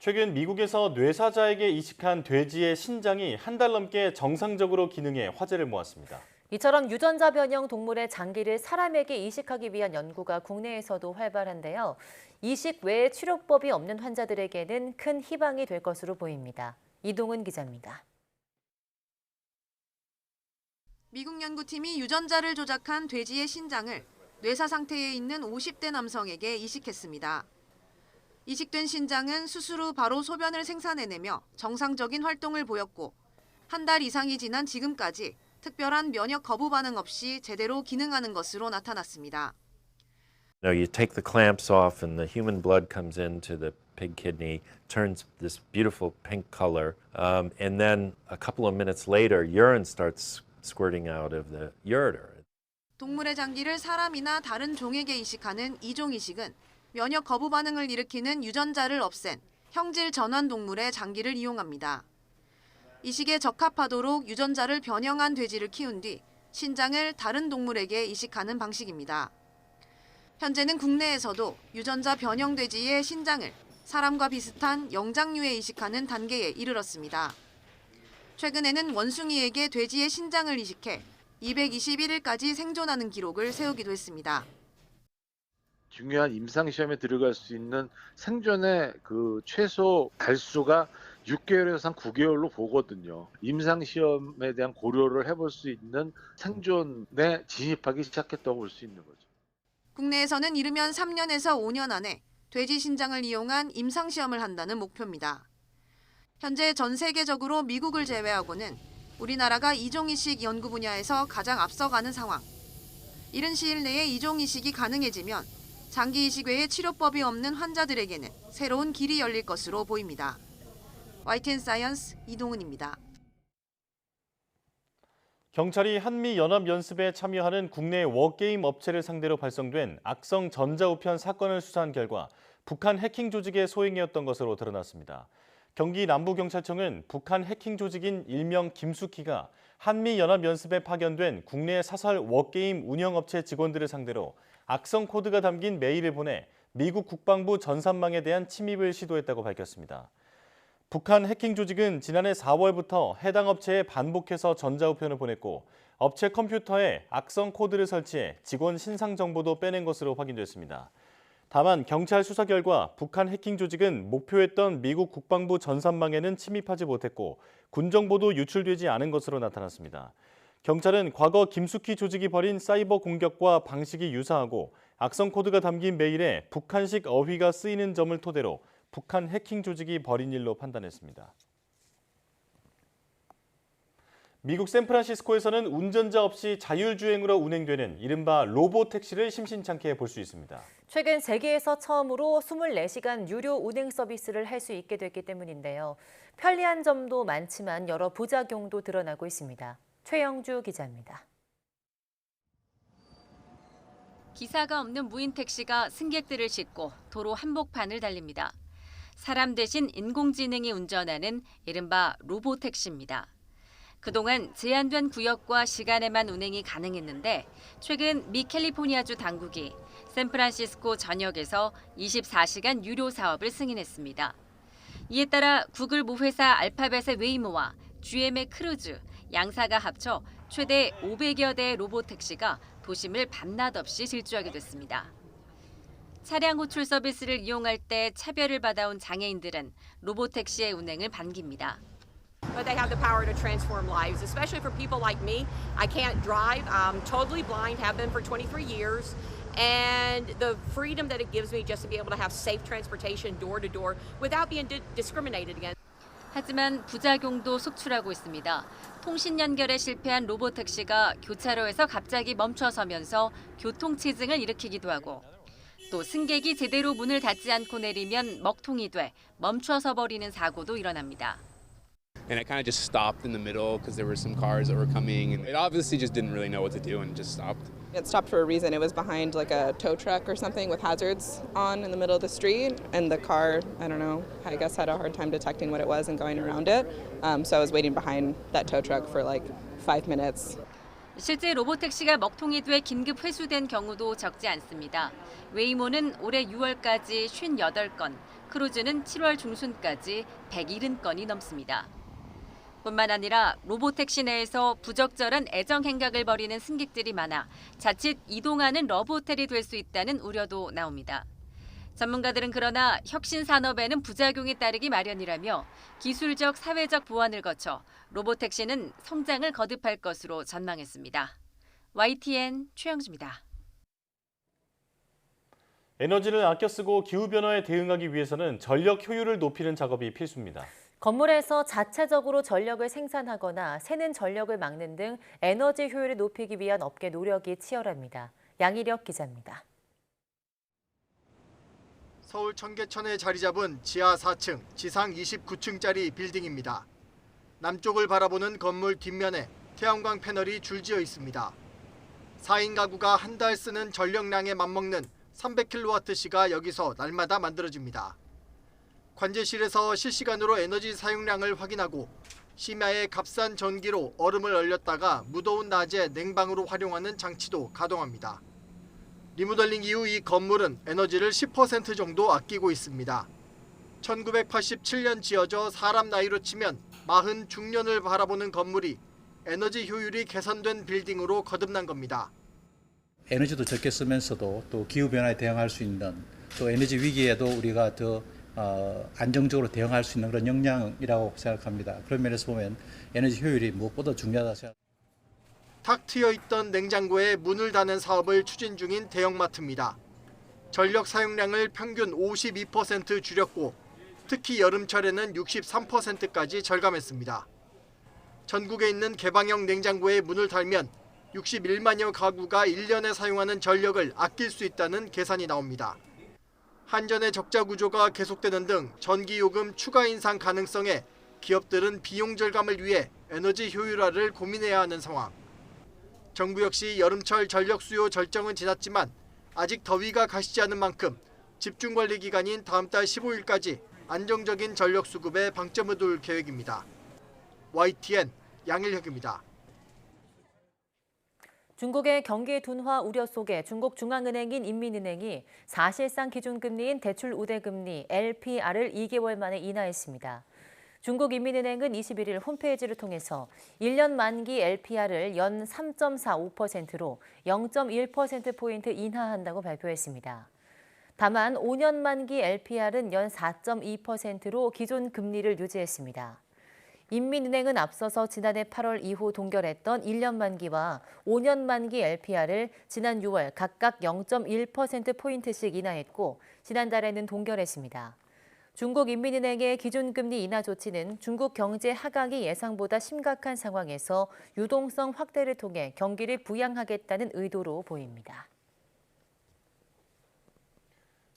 최근 미국에서 뇌사자에게 이식한 돼지의 신장이 한 달 넘게 정상적으로 기능해 화제를 모았습니다. 이처럼 유전자 변형 동물의 장기를 사람에게 이식하기 위한 연구가 국내에서도 활발한데요. 이식 외에 치료법이 없는 환자들에게는 큰 희망이 될 것으로 보입니다. 이동은 기자입니다. 미국 연구팀이 유전자를 조작한 돼지의 신장을 뇌사 상태에 있는 50대 남성에게 이식했습니다. 이식된 신장은 수술 후 바로 소변을 생산해내며 정상적인 활동을 보였고 한 달 이상이 지난 지금까지 특별한 면역 거부 반응 없이 제대로 기능하는 것으로 나타났습니다. You take the clamps off and the human blood comes into the pig kidney, turns this beautiful pink color, and then a couple of minutes later, urine starts squirting out of the ureter. 동물의 장기를 사람이나 다른 종에게 이식하는 이종 이식은 면역 거부 반응을 일으키는 유전자를 없앤 형질 전환 동물의 장기를 이용합니다. 이식에 적합하도록 유전자를 변형한 돼지를 키운 뒤 신장을 다른 동물에게 이식하는 방식입니다. 현재는 국내에서도 유전자 변형 돼지의 신장을 사람과 비슷한 영장류에 이식하는 단계에 이르렀습니다. 최근에는 원숭이에게 돼지의 신장을 이식해 221일까지 생존하는 기록을 세우기도 했습니다. 중요한 임상 시험에 들어갈 수 있는 생존의 그 최소 달수가 6개월에서 한 9개월로 보거든요. 임상시험에 대한 고려를 해볼 수 있는 생존에 진입하기 시작했다고 볼 수 있는 거죠. 국내에서는 이르면 3년에서 5년 안에 돼지 신장을 이용한 임상시험을 한다는 목표입니다. 현재 전 세계적으로 미국을 제외하고는 우리나라가 이종이식 연구 분야에서 가장 앞서가는 상황. 이른 시일 내에 이종이식이 가능해지면 장기 이식 외에 치료법이 없는 환자들에게는 새로운 길이 열릴 것으로 보입니다. YTN 사이언스 이동은입니다. 경찰이 한미연합연습에 참여하는 국내 워게임 업체를 상대로 발송된 악성 전자우편 사건을 수사한 결과 북한 해킹 조직의 소행이었던 것으로 드러났습니다. 경기 남부경찰청은 북한 해킹 조직인 일명 김숙희가 한미연합연습에 파견된 국내 사설 워게임 운영업체 직원들을 상대로 악성 코드가 담긴 메일을 보내 미국 국방부 전산망에 대한 침입을 시도했다고 밝혔습니다. 북한 해킹 조직은 지난해 4월부터 해당 업체에 반복해서 전자우편을 보냈고 업체 컴퓨터에 악성 코드를 설치해 직원 신상 정보도 빼낸 것으로 확인됐습니다. 다만 경찰 수사 결과 북한 해킹 조직은 목표했던 미국 국방부 전산망에는 침입하지 못했고 군 정보도 유출되지 않은 것으로 나타났습니다. 경찰은 과거 김숙희 조직이 벌인 사이버 공격과 방식이 유사하고 악성 코드가 담긴 메일에 북한식 어휘가 쓰이는 점을 토대로 북한 해킹 조직이 벌인 일로 판단했습니다. 미국 샌프란시스코에서는 운전자 없이 자율주행으로 운행되는 이른바 로보택시를 심심찮게 볼 수 있습니다. 최근 세계에서 처음으로 24시간 유료 운행 서비스를 할 수 있게 됐기 때문인데요. 편리한 점도 많지만 여러 부작용도 드러나고 있습니다. 최영주 기자입니다. 기사가 없는 무인 택시가 승객들을 싣고 도로 한복판을 달립니다. 사람 대신 인공지능이 운전하는 이른바 로보택시입니다. 그동안 제한된 구역과 시간에만 운행이 가능했는데 최근 미 캘리포니아주 당국이 샌프란시스코 전역에서 24시간 유료 사업을 승인했습니다. 이에 따라 구글 모회사 알파벳의 웨이모와 GM의 크루즈, 양사가 합쳐 최대 500여 대의 로보택시가 도심을 밤낮 없이 질주하게 됐습니다. 차량 호출 서비스를 이용할 때 차별을 받아온 장애인들은 로보택시의 운행을 반깁니다. But they have the power to transform lives, especially for people like me. I can't drive. I'm totally blind, have been for 23 years. And the freedom that it gives me just to be able to have safe transportation door to door without being discriminated against. 하지만 부작용도 속출하고 있습니다. 통신 연결에 실패한 로보택시가 교차로에서 갑자기 멈춰서면서 교통체증을 일으키기도 하고 또 승객이 제대로 문을 닫지 않고 내리면 먹통이 돼 멈춰서 버리는 사고도 일어납니다. And it kind of just stopped in the middle because there were some cars that were coming and it obviously just didn't really know what to do and just stopped. It stopped for a reason. It was behind like a tow truck or something with hazards on in the middle of the street and the car, I don't know, I guess had a hard time detecting what it was and going around it. So I was waiting behind that tow truck for like 5 minutes. 실제 로보택시가 먹통이 돼 긴급 회수된 경우도 적지 않습니다. 웨이모는 올해 6월까지 58건, 크루즈는 7월 중순까지 170건이 넘습니다. 뿐만 아니라 로보택시 내에서 부적절한 애정 행각을 벌이는 승객들이 많아 자칫 이동하는 러브호텔이 될 수 있다는 우려도 나옵니다. 전문가들은 그러나 혁신 산업에는 부작용이 따르기 마련이라며 기술적, 사회적 보완을 거쳐 로보택시는 성장을 거듭할 것으로 전망했습니다. YTN 최영주입니다. 에너지를 아껴 쓰고 기후변화에 대응하기 위해서는 전력 효율을 높이는 작업이 필수입니다. 건물에서 자체적으로 전력을 생산하거나 새는 전력을 막는 등 에너지 효율을 높이기 위한 업계 노력이 치열합니다. 양희력 기자입니다. 서울 청계천에 자리 잡은 지하 4층, 지상 29층짜리 빌딩입니다. 남쪽을 바라보는 건물 뒷면에 태양광 패널이 줄지어 있습니다. 4인 가구가 한 달 쓰는 전력량에 맞먹는 300kWh가 여기서 날마다 만들어집니다. 관제실에서 실시간으로 에너지 사용량을 확인하고 심야에 값싼 전기로 얼음을 얼렸다가 무더운 낮에 냉방으로 활용하는 장치도 가동합니다. 리모델링 이후 이 건물은 에너지를 10% 정도 아끼고 있습니다. 1987년 지어져 사람 나이로 치면 40 중년을 바라보는 건물이 에너지 효율이 개선된 빌딩으로 거듭난 겁니다. 에너지도 적게 쓰면서도 또 기후변화에 대응할 수 있는 또 에너지 위기에도 우리가 더 안정적으로 대응할 수 있는 그런 역량이라고 생각합니다. 그런 면에서 보면 에너지 효율이 무엇보다 중요하다고 생각합니다. 탁 트여 있던 냉장고에 문을 다는 사업을 추진 중인 대형마트입니다. 전력 사용량을 평균 52% 줄였고 특히 여름철에는 63%까지 절감했습니다. 전국에 있는 개방형 냉장고에 문을 달면 61만여 가구가 1년에 사용하는 전력을 아낄 수 있다는 계산이 나옵니다. 한전의 적자 구조가 계속되는 등 전기요금 추가 인상 가능성에 기업들은 비용 절감을 위해 에너지 효율화를 고민해야 하는 상황. 정부 역시 여름철 전력 수요 절정은 지났지만 아직 더위가 가시지 않은 만큼 집중관리 기간인 다음 달 15일까지 안정적인 전력 수급에 방점을 둘 계획입니다. YTN 양일혁입니다. 중국의 경기 둔화 우려 속에 중국 중앙은행인 인민은행이 사실상 기준금리인 대출 우대금리 LPR을 2개월 만에 인하했습니다. 중국 인민은행은 21일 홈페이지를 통해서 1년 만기 LPR을 연 3.45%로 0.1%포인트 인하한다고 발표했습니다. 다만 5년 만기 LPR은 연 4.2%로 기존 금리를 유지했습니다. 인민은행은 앞서서 지난해 8월 이후 동결했던 1년 만기와 5년 만기 LPR을 지난 6월 각각 0.1%포인트씩 인하했고 지난달에는 동결했습니다. 중국 인민은행의 기준금리 인하 조치는 중국 경제 하강이 예상보다 심각한 상황에서 유동성 확대를 통해 경기를 부양하겠다는 의도로 보입니다.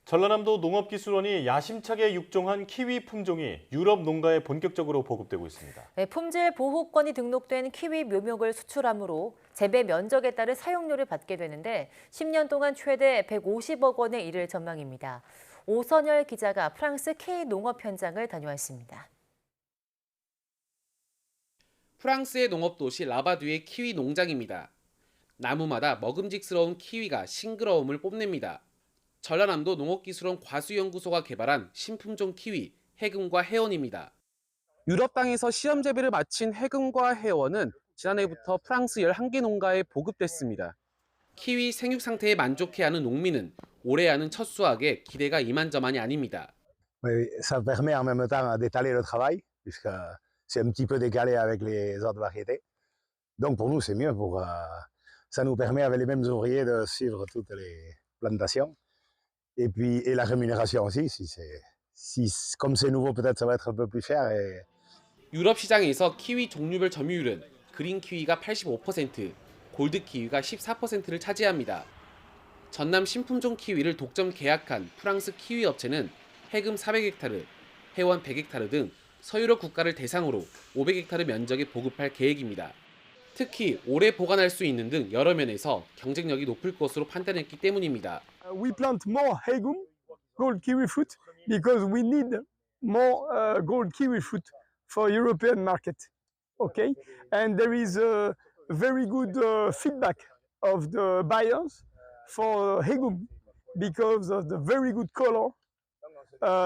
전라남도 농업기술원이 야심차게 육종한 키위 품종이 유럽 농가에 본격적으로 보급되고 있습니다. 품질 보호권이 등록된 키위 묘목을 수출하므로 재배 면적에 따른 사용료를 받게 되는데 10년 동안 최대 150억 원에 이를 전망입니다. 오선열 기자가 프랑스 K 농업 현장을 다녀왔습니다. 프랑스의 농업도시 라바두의 키위 농장입니다. 나무마다 먹음직스러운 키위가 싱그러움을 뽐냅니다. 전라남도 농업기술원 과수연구소가 개발한 신품종 키위 해금과 해원입니다. 유럽 땅에서 시험 재배를 마친 해금과 해원은 지난해부터 프랑스 11개 농가에 보급됐습니다. 키위 생육 상태에 만족해하는 농민은 올해 하는 첫 수확에 기대가 이만저만이 아닙니다. Ça permet en même temps d'étaler le travail, puisque c'est un petit peu décalé avec les autres variétés. Donc pour nous, c'est mieux. Ça nous permet avec les mêmes ouvriers de suivre toutes les plantations. Et puis la rémunération aussi, comme c'est nouveau, peut-être ça va être un peu plus cher. 유럽 시장에서 키위 종류별 점유율은 그린 키위가 85%, 골드 키위가 14%를 차지합니다. 전남 신품종 키위를 독점 계약한 프랑스 키위 업체는 해금 400헥타르, 해원 100헥타르 등 서유럽 국가를 대상으로 500헥타르 면적에 보급할 계획입니다. 특히 오래 보관할 수 있는 등 여러 면에서 경쟁력이 높을 것으로 판단했기 때문입니다. We plant more hegum, gold kiwi fruit, because we need more gold kiwi fruit for European market. Okay, and there is a very good feedback of the buyers for hegum because of the very good color,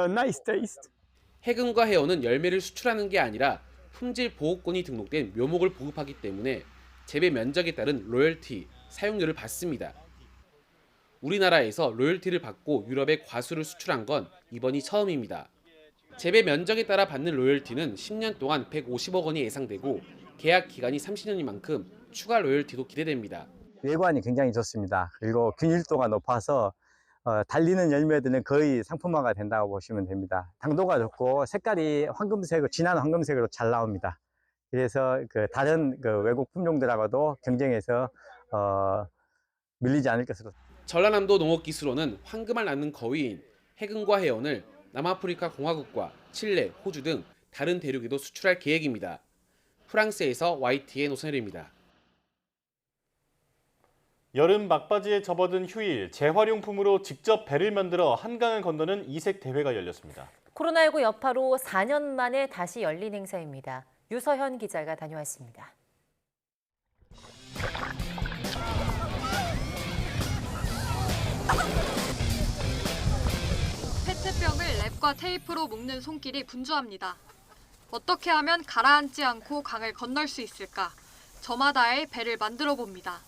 nice taste. 해금과 해원은 열매를 수출하는 게 아니라 품질 보호권이 등록된 묘목을 보급하기 때문에 재배 면적에 따른 로열티, 사용료를 받습니다. 우리나라에서 로열티를 받고 유럽에 과수를 수출한 건 이번이 처음입니다. 재배 면적에 따라 받는 로열티는 10년 동안 150억 원이 예상되고 계약 기간이 30년인 만큼 추가 로열티도 기대됩니다. 외관이 굉장히 좋습니다. 그리고 균일도가 높아서 달리는 열매들은 거의 상품화가 된다고 보시면 됩니다. 당도가 좋고 색깔이 황금색으로, 진한 황금색으로 잘 나옵니다. 그래서 다른 외국 품종들하고도 경쟁해서 밀리지 않을 것으로. 전라남도 농업기술원은 황금알 낳는 거위인 해금과 해원을 남아프리카 공화국과 칠레, 호주 등 다른 대륙에도 수출할 계획입니다. 프랑스에서 YTN 오선열입니다. 여름 막바지에 접어든 휴일, 재활용품으로 직접 배를 만들어 한강을 건너는 이색 대회가 열렸습니다. 코로나19 여파로 4년 만에 다시 열린 행사입니다. 유서현 기자가 다녀왔습니다. 페트병을 랩과 테이프로 묶는 손길이 분주합니다. 어떻게 하면 가라앉지 않고 강을 건널 수 있을까? 저마다의 배를 만들어 봅니다.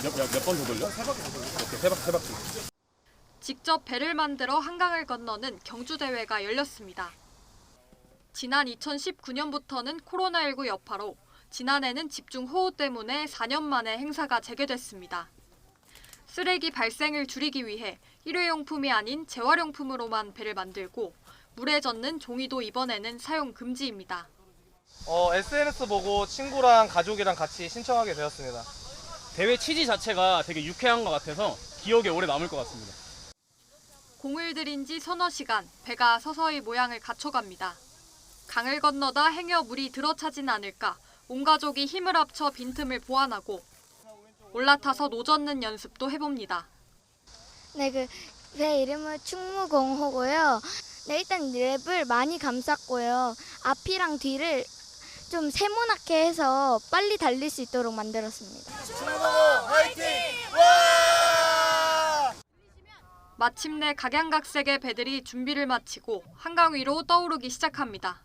몇 번 더 돌려? 세 바퀴 더 돌려. 이렇게 세 바퀴. 직접 배를 만들어 한강을 건너는 경주대회가 열렸습니다. 지난 2019년부터는 코로나19 여파로 지난해는 집중호우 때문에 4년 만에 행사가 재개됐습니다. 쓰레기 발생을 줄이기 위해 일회용품이 아닌 재활용품으로만 배를 만들고 물에 젖는 종이도 이번에는 사용 금지입니다. SNS 보고 친구랑 가족이랑 같이 신청하게 되었습니다. 대회 취지 자체가 되게 유쾌한 것 같아서 기억에 오래 남을 것 같습니다. 공을 들인 지 서너 시간, 배가 서서히 모양을 갖춰갑니다. 강을 건너다 행여 물이 들어차진 않을까 온 가족이 힘을 합쳐 빈틈을 보완하고 올라타서 노젓는 연습도 해봅니다. 네, 배 이름은 충무공호고요. 네, 일단 랩을 많이 감쌌고요. 앞이랑 뒤를 좀 세모나게 해서 빨리 달릴 수 있도록 만들었습니다. 충무공호 화이팅! 와! 마침내 각양각색의 배들이 준비를 마치고 한강 위로 떠오르기 시작합니다.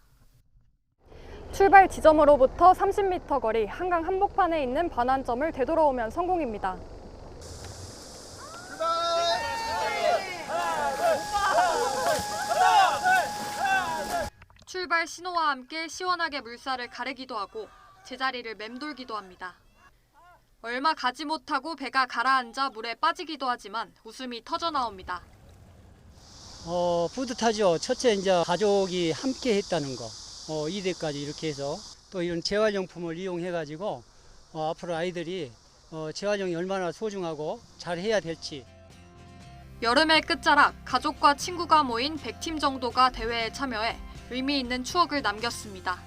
출발 지점으로부터 30m 거리 한강 한복판에 있는 반환점을 되돌아오면 성공입니다. 출발 신호와 함께 시원하게 물살을 가르기도 하고 제자리를 맴돌기도 합니다. 얼마 가지 못하고 배가 가라앉아 물에 빠지기도 하지만 웃음이 터져 나옵니다. 뿌듯하죠. 첫째 이제 가족이 함께 했다는 거. 2대까지 이렇게 해서 또 이런 재활용품을 이용해가지고 앞으로 아이들이 재활용이 얼마나 소중하고 잘 해야 될지. 여름의 끝자락, 가족과 친구가 모인 100팀 정도가 대회에 참여해 의미 있는 추억을 남겼습니다.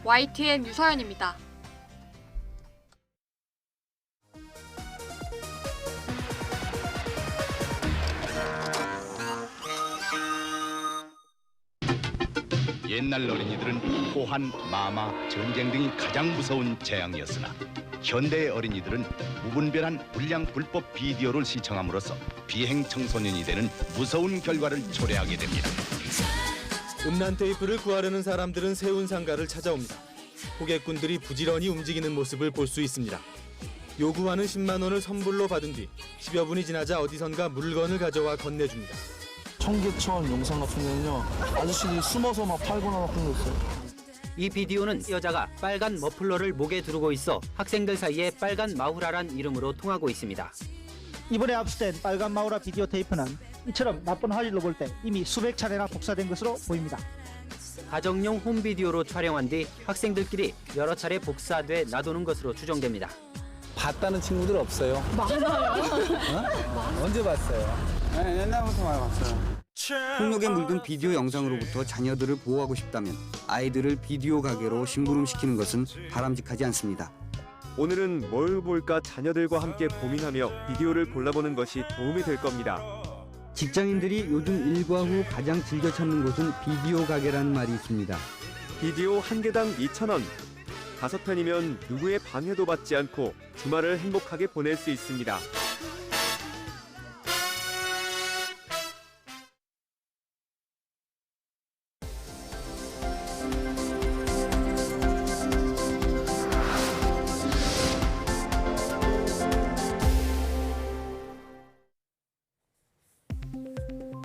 YTN 유서연입니다. 옛날 어린이들은 호환, 마마, 전쟁 등이 가장 무서운 재앙이었으나 현대의 어린이들은 무분별한 불량 불법 비디오를 시청함으로써 비행 청소년이 되는 무서운 결과를 초래하게 됩니다. 음란 테이프를 구하려는 사람들은 세운 상가를 찾아옵니다. 호객꾼들이 부지런히 움직이는 모습을 볼 수 있습니다. 요구하는 10만 원을 선불로 받은 뒤 10여 분이 지나자 어디선가 물건을 가져와 건네줍니다. 청계천 영상 같은 경우는요, 아저씨들이 숨어서 막 팔거나 막 그런 거 있어요. 이 비디오는 여자가 빨간 머플러를 목에 두르고 있어 학생들 사이에 빨간 마후라란 이름으로 통하고 있습니다. 이번에 압수된 빨간 마후라 비디오 테이프는 이처럼 나쁜 화질로 볼 때 이미 수백 차례나 복사된 것으로 보입니다. 가정용 홈비디오로 촬영한 뒤 학생들끼리 여러 차례 복사돼 놔두는 것으로 추정됩니다. 봤다는 친구들 없어요? 많아요. 언제 봤어요? 네, 옛날부터 많이 봤어요. 폭력에 물든 비디오 영상으로부터 자녀들을 보호하고 싶다면 아이들을 비디오 가게로 심부름시키는 것은 바람직하지 않습니다. 오늘은 뭘 볼까 자녀들과 함께 고민하며 비디오를 골라보는 것이 도움이 될 겁니다. 직장인들이 요즘 일과 후 가장 즐겨 찾는 곳은 비디오 가게라는 말이 있습니다. 비디오 한 개당 2,000원. 5편이면 누구의 방해도 받지 않고 주말을 행복하게 보낼 수 있습니다.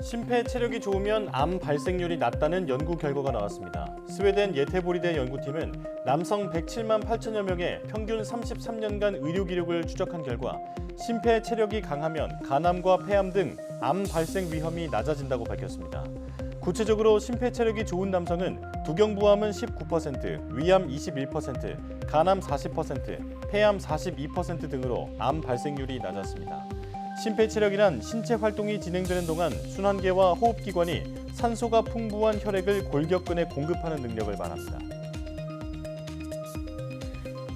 심폐 체력이 좋으면 암 발생률이 낮다는 연구 결과가 나왔습니다. 스웨덴 예테보리대 연구팀은 남성 107만 8천여 명의 평균 33년간 의료 기록을 추적한 결과 심폐 체력이 강하면 간암과 폐암 등 암 발생 위험이 낮아진다고 밝혔습니다. 구체적으로 심폐 체력이 좋은 남성은 두경부암은 19%, 위암 21%, 간암 40%, 폐암 42% 등으로 암 발생률이 낮았습니다. 심폐체력이란 신체 활동이 진행되는 동안 순환계와 호흡기관이 산소가 풍부한 혈액을 골격근에 공급하는 능력을 말합니다.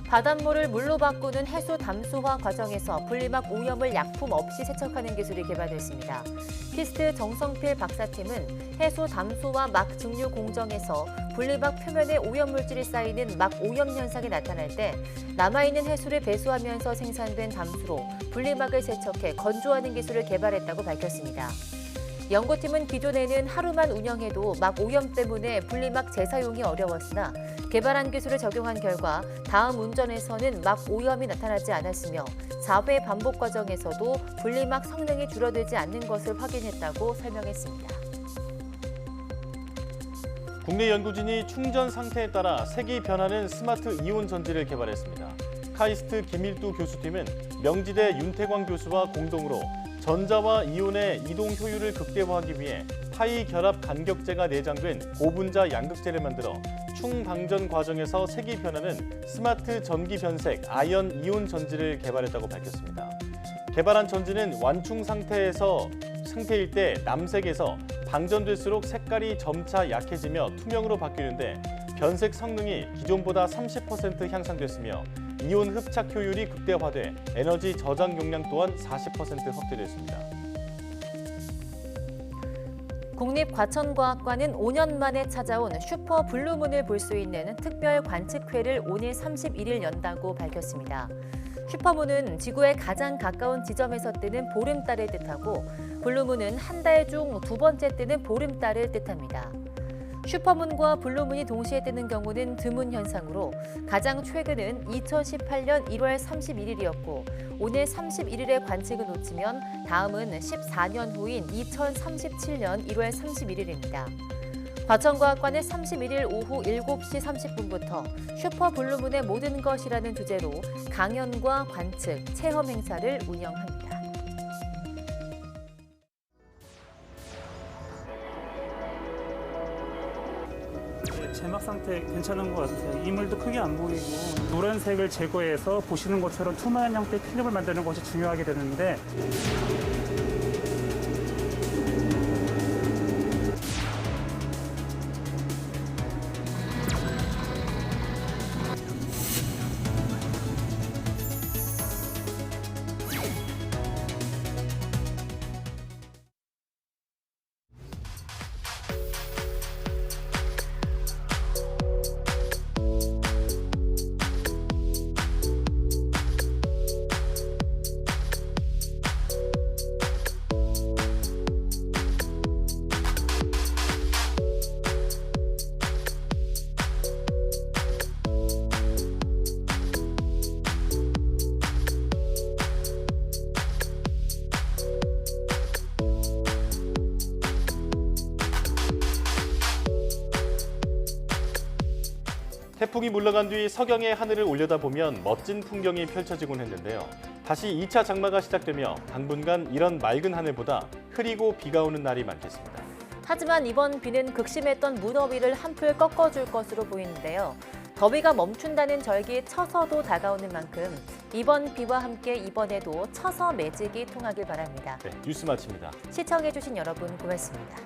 바닷물을 물로 바꾸는 해수 담수화 과정에서 분리막 오염을 약품 없이 세척하는 기술이 개발됐습니다. 키스트 정성필 박사팀은 해수 담수화 막 증류 공정에서 분리막 표면에 오염물질이 쌓이는 막 오염 현상이 나타날 때 남아있는 해수를 배수하면서 생산된 담수로 분리막을 세척해 건조하는 기술을 개발했다고 밝혔습니다. 연구팀은 기존에는 하루만 운영해도 막 오염 때문에 분리막 재사용이 어려웠으나 개발한 기술을 적용한 결과 다음 운전에서는 막 오염이 나타나지 않았으며 4회 반복 과정에서도 분리막 성능이 줄어들지 않는 것을 확인했다고 설명했습니다. 국내 연구진이 충전 상태에 따라 색이 변하는 스마트 이온 전지를 개발했습니다. 카이스트 김일두 교수팀은 명지대 윤태광 교수와 공동으로 전자와 이온의 이동 효율을 극대화하기 위해 파이 결합 간격제가 내장된 고분자 양극재를 만들어 충방전 과정에서 색이 변하는 스마트 전기 변색 아연 이온 전지를 개발했다고 밝혔습니다. 개발한 전지는 완충 상태일 때 남색에서 방전될수록 색깔이 점차 약해지며 투명으로 바뀌는데 변색 성능이 기존보다 30% 향상됐으며 이온 흡착 효율이 극대화돼 에너지 저장 용량 또한 40% 확대됐습니다. 국립과천과학관은 5년 만에 찾아온 슈퍼 블루문을 볼 수 있는 특별 관측회를 오늘 31일 연다고 밝혔습니다. 슈퍼문은 지구에 가장 가까운 지점에서 뜨는 보름달을 뜻하고 블루문은 한 달 중 두 번째 뜨는 보름달을 뜻합니다. 슈퍼문과 블루문이 동시에 뜨는 경우는 드문 현상으로 가장 최근은 2018년 1월 31일이었고 오늘 31일의 관측을 놓치면 다음은 14년 후인 2037년 1월 31일입니다. 과천과학관은 31일 오후 7시 30분부터 슈퍼 블루문의 모든 것이라는 주제로 강연과 관측, 체험 행사를 운영합니다. 제막 상태 괜찮은 것 같아요. 이물도 크게 안 보이고 노란색을 제거해서 보시는 것처럼 투명한 형태의 필름을 만드는 것이 중요하게 되는데 태풍이 물러간 뒤 서경의 하늘을 올려다보면 멋진 풍경이 펼쳐지곤 했는데요. 다시 2차 장마가 시작되며 당분간 이런 맑은 하늘보다 흐리고 비가 오는 날이 많겠습니다. 하지만 이번 비는 극심했던 무더위를 한풀 꺾어줄 것으로 보이는데요. 더위가 멈춘다는 절기 처서도 다가오는 만큼 이번 비와 함께 이번에도 처서 매직이 통하길 바랍니다. 네, 뉴스 마칩니다. 시청해주신 여러분 고맙습니다.